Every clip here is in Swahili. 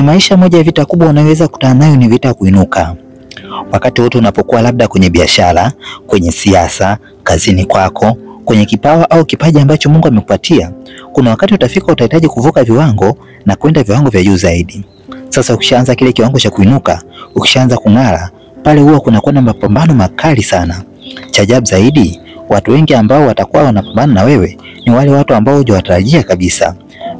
maisha, moja ya vita kubwa unaweza kukutana nayo ni vita kuinuka. Wakati wote unapokuwa labda kwenye biashara, kwenye siasa, kazini kwako, kwenye kipawa au kipaji ambacho Mungu amekupatia, kuna wakati utafika utahitaji kuvuka viwango na kwenda viwango vya juu zaidi. Sasa ukishaanza kile kiwango cha kuinuka, ukishaanza kung'ara, pale huwa kuna na mapambano makali sana. Cha ajabu zaidi, watu wengi ambao watakuwa wanapambana na wewe ni wale watu ambao hujawatarajia kabisa.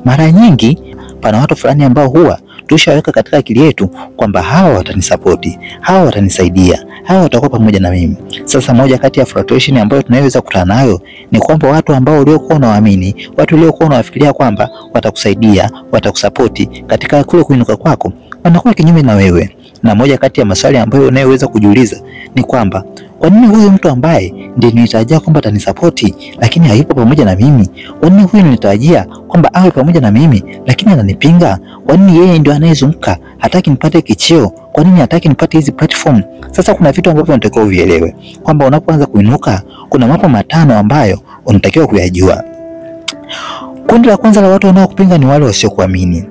Mara nyingi pana watu fulani ambao huwa tushaweka katika akili yetu kwamba hawa watanisapoti, hawa watanisaidia, hawa watakuwa pamoja na mimi. Sasa moja kati ya frustration ambayo tunaweza kukutana nayo ni kwamba watu ambao uliokuwa unawaamini, watu uliokuwa unawafikiria kwamba watakusaidia, watakusapoti katika kule kuinuka kwako, wanakuwa kinyume na wewe. Na moja kati ya maswali ambayo unayoweza kujiuliza ni kwamba kwa nini huyu mtu ambaye ndiye nilitarajia kwamba atanisapoti lakini hayupo pamoja na mimi? Kwa nini huyu nilitarajia kwamba awe pamoja na mimi lakini ananipinga? Kwa nini yeye ndio anayezunguka, hataki nipate kicheo? Kwa nini hataki nipate hizi platform? Sasa kuna vitu ambavyo unatakiwa uvielewe kwamba unapoanza kuinuka kuna mambo matano ambayo unatakiwa kuyajua. Kundi la kwanza la watu wanaokupinga ni wale wasiokuamini.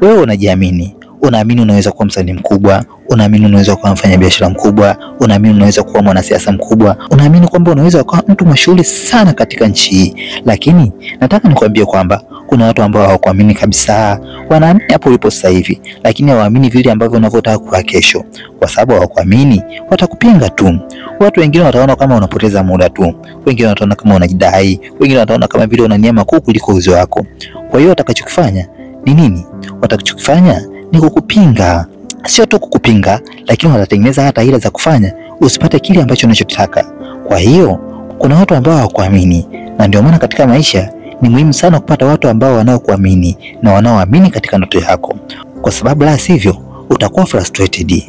Wewe unajiamini. Unaamini unaweza kuwa msanii mkubwa, unaamini unaweza kuwa mfanyabiashara mkubwa, unaamini unaweza kuwa mwanasiasa mkubwa, unaamini kwamba unaweza kuwa mtu mashuhuri sana katika nchi hii. Lakini nataka nikwambie kwamba kuna watu ambao hawakuamini kabisa. Wanaamini hapo ulipo sasa hivi, lakini hawaamini vile ambavyo unavyotaka kuwa kesho. Kwa sababu hawakuamini, watakupinga tu. Watu wengine wataona kama unapoteza muda tu, wengine wataona kama unajidai, wengine wataona kama vile una nyama kuu kuliko uwezo wako. Kwa hiyo watakachokifanya ni nini? Watakachokifanya ni kukupinga. Sio tu kukupinga, lakini watatengeneza hata hila za kufanya usipate kile ambacho unachotaka. Kwa hiyo kuna watu ambao hawakuamini, na ndio maana katika maisha ni muhimu sana kupata watu ambao wanaokuamini na wanaoamini katika ndoto yako, kwa sababu la sivyo utakuwa frustrated.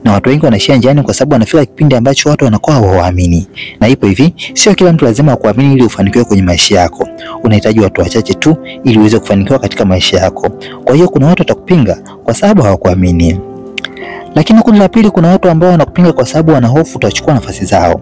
Na watu wengi wanaishia njiani kwa sababu wanafika kipindi ambacho watu wanakuwa hawaamini. Na ipo hivi, sio kila mtu lazima akuamini ili ufanikiwe kwenye maisha yako. Unahitaji watu wachache tu ili uweze kufanikiwa katika maisha yako. Kwa hiyo kuna watu watakupinga kwa sababu hawakuamini. Lakini kundi la pili, kuna watu ambao wanakupinga kwa sababu wanahofu utachukua nafasi zao.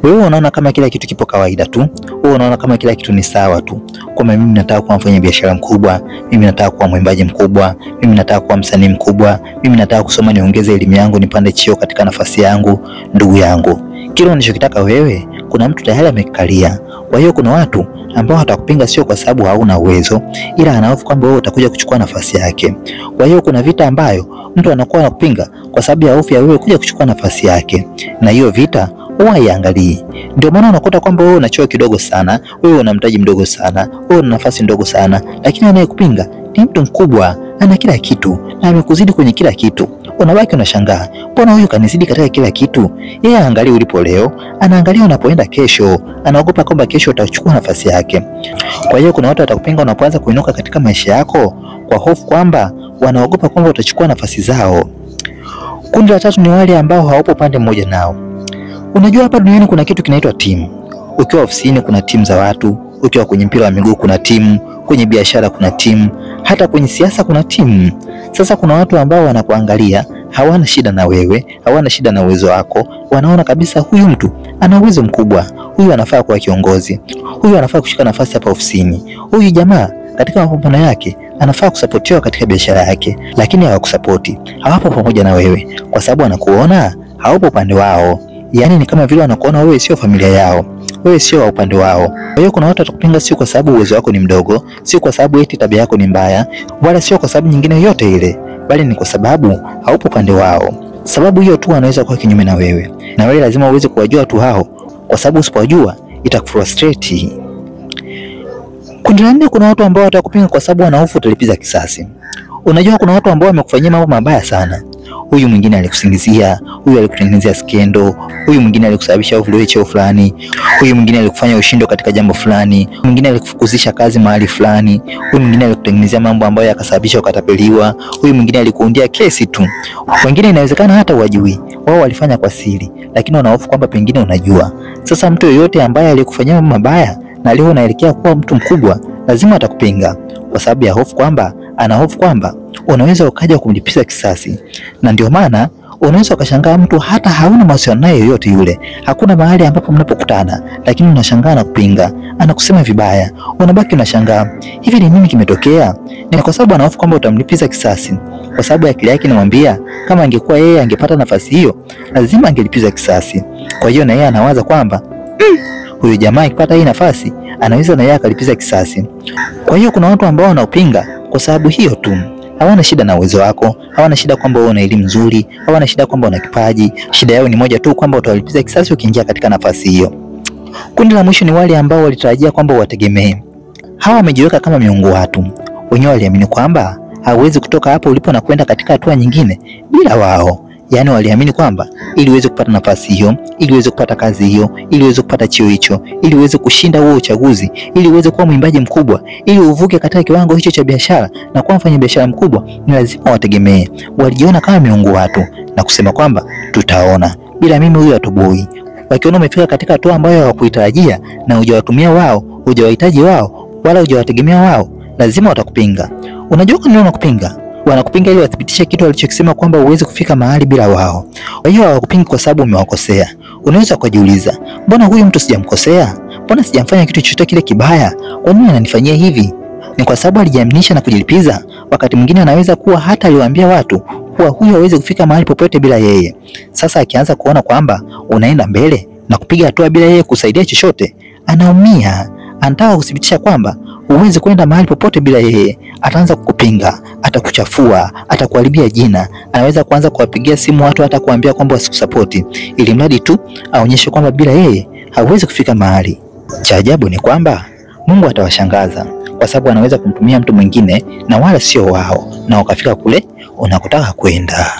Wewe unaona kama kila kitu kipo kawaida tu. Wewe unaona kama kila kitu ni sawa tu. Kama mimi nataka kuwa mfanyabiashara mkubwa, mimi nataka kuwa mwimbaji mkubwa, mimi nataka kuwa msanii mkubwa, mimi nataka kusoma niongeze elimu yangu nipande cheo katika nafasi yangu. Ndugu yangu, kile unachokitaka wewe kuna mtu tayari amekalia. Kwa hiyo kuna watu ambao watakupinga sio kwa sababu hauna uwezo, ila anahofu kwamba wewe utakuja kuchukua nafasi yake. Kwa hiyo kuna vita ambayo mtu anakuwa anakupinga kwa sababu ya hofu ya wewe kuja kuchukua nafasi yake, na hiyo vita huwa haiangalii. Ndio maana unakuta kwamba wewe una cheo kidogo sana, wewe una mtaji mdogo sana, wewe una nafasi ndogo sana, lakini anayekupinga ni mtu mkubwa, ana kila kitu na amekuzidi kwenye kila kitu. Unabaki unashangaa, mbona huyu kanizidi katika kila kitu? Yeye haangalii ulipo leo, anaangalia unapoenda kesho, anaogopa kwamba kesho utachukua nafasi yake. Kwa hiyo kuna watu watakupinga unapoanza kuinuka katika maisha yako kwa hofu kwamba wanaogopa kwamba utachukua nafasi zao. Kundi la tatu ni wale ambao hawapo pande mmoja nao. Unajua hapa duniani kuna kitu kinaitwa timu. Ukiwa ofisini kuna timu za watu, ukiwa kwenye mpira wa miguu kuna timu, kwenye biashara kuna timu, hata kwenye siasa kuna timu. Sasa kuna watu ambao wanakuangalia, hawana shida na wewe, hawana shida na uwezo wako, wanaona kabisa huyu mtu ana uwezo mkubwa, huyu anafaa kuwa kiongozi, huyu anafaa kushika nafasi hapa ofisini, huyu jamaa katika mapambano yake anafaa kusapotiwa katika biashara yake, lakini hawakusapoti, hawapo pamoja na wewe kwa sababu wanakuona haupo upande wao. Yaani ni kama vile wanakuona wewe sio familia yao, wewe sio wa upande wao. Kwa hiyo kuna watu watakupinga sio kwa sababu uwezo wako ni mdogo, sio kwa sababu eti tabia yako ni mbaya, wala sio kwa sababu nyingine yote ile, bali ni kwa sababu haupo upande wao. Sababu hiyo tu wanaweza kuwa kinyume na wewe, na wewe lazima uweze kuwajua watu hao, kwa sababu usipowajua itakufrustrate. Kundi la nne, kuna watu ambao watakupinga kwa sababu wanahofu utalipiza kisasi. Unajua kuna watu ambao wamekufanyia mambo mabaya sana. Huyu mwingine alikusingizia, huyu alikutengenezea skendo, huyu mwingine alikusababisha uvuliwe cheo fulani, huyu mwingine alikufanya ushindwe katika jambo fulani, mwingine alikufukuzisha kazi mahali fulani, huyu mwingine alikutengenezea mambo ambayo yakasababisha ukatapeliwa, huyu mwingine alikuundia kesi tu. Wengine inawezekana hata wajui, wao walifanya kwa siri, lakini wanahofu kwamba pengine unajua. Sasa mtu yoyote ambaye alikufanyia mambo mabaya na leo unaelekea kuwa mtu mkubwa, lazima atakupinga kwa sababu ya hofu kwamba anahofu kwamba unaweza ukaja kumlipiza kisasi. Na ndio maana unaweza ukashangaa mtu hata hauna mahusiano naye yoyote yule, hakuna mahali ambapo mnapokutana, lakini unashangaa na kupinga, anakusema vibaya. Unabaki unashangaa, hivi ni nini kimetokea? Ni kwa sababu anahofu kwamba utamlipiza kisasi. kwa sababu akili yake inamwambia kama angekuwa yeye angepata nafasi hiyo, lazima angelipiza kisasi. Kwa hiyo na yeye anawaza kwamba huyu jamaa akipata hii nafasi anaweza na yeye akalipiza kisasi. Kwa hiyo kuna watu ambao wanaupinga kwa sababu hiyo tu. Hawana shida na uwezo wako, hawana shida kwamba wewe una elimu nzuri, hawana shida kwamba una kipaji. Shida yao ni moja tu, kwamba utawalipiza kisasi ukiingia katika nafasi hiyo. Kundi la mwisho ni wale ambao walitarajia kwamba wategemee. Hawa wamejiweka kama miungu watu. Wenyewe waliamini kwamba hauwezi kutoka hapo ulipo na kwenda katika hatua nyingine bila wao. Yaani waliamini kwamba ili uweze kupata nafasi hiyo, ili uweze kupata kazi hiyo, ili uweze kupata cheo hicho, ili uweze kushinda huo uchaguzi, ili uweze kuwa mwimbaji mkubwa, ili uvuke katika kiwango hicho cha biashara na kuwa mfanyabiashara mkubwa, ni lazima wategemee. Walijiona kama miungu watu na kusema kwamba tutaona, bila mimi huyu atoboi. Wakiona umefika katika hatua ambayo hawakuitarajia na hujawatumia wao, hujawahitaji wao, wala hujawategemea wao, lazima watakupinga. Unajua kwa nini wanakupinga? Wanakupinga ili wathibitishe kitu walichokisema kwamba uweze kufika mahali bila wao. Kwa hiyo hawakupingi kwa sababu umewakosea. Unaweza kujiuliza, mbona huyu mtu sijamkosea? Mbona sijamfanya kitu chochote kile kibaya? Kwa nini ananifanyia hivi? Ni kwa sababu alijiaminisha na kujilipiza. Wakati mwingine anaweza kuwa hata aliwaambia watu kuwa huyu hawezi kufika mahali popote bila yeye. Sasa akianza kuona kwamba unaenda mbele na kupiga hatua bila yeye kusaidia chochote, anaumia. Anataka kuthibitisha kwamba huwezi kwenda mahali popote bila yeye. Ataanza kukupinga, atakuchafua, atakuharibia jina. Anaweza kuanza kuwapigia simu watu hata kuambia kwamba wasikusapoti, ili mradi tu aonyeshe kwamba bila yeye hauwezi kufika mahali. Cha ajabu ni kwamba Mungu atawashangaza, kwa sababu anaweza kumtumia mtu mwingine na wala sio wao, na ukafika kule unakotaka kwenda.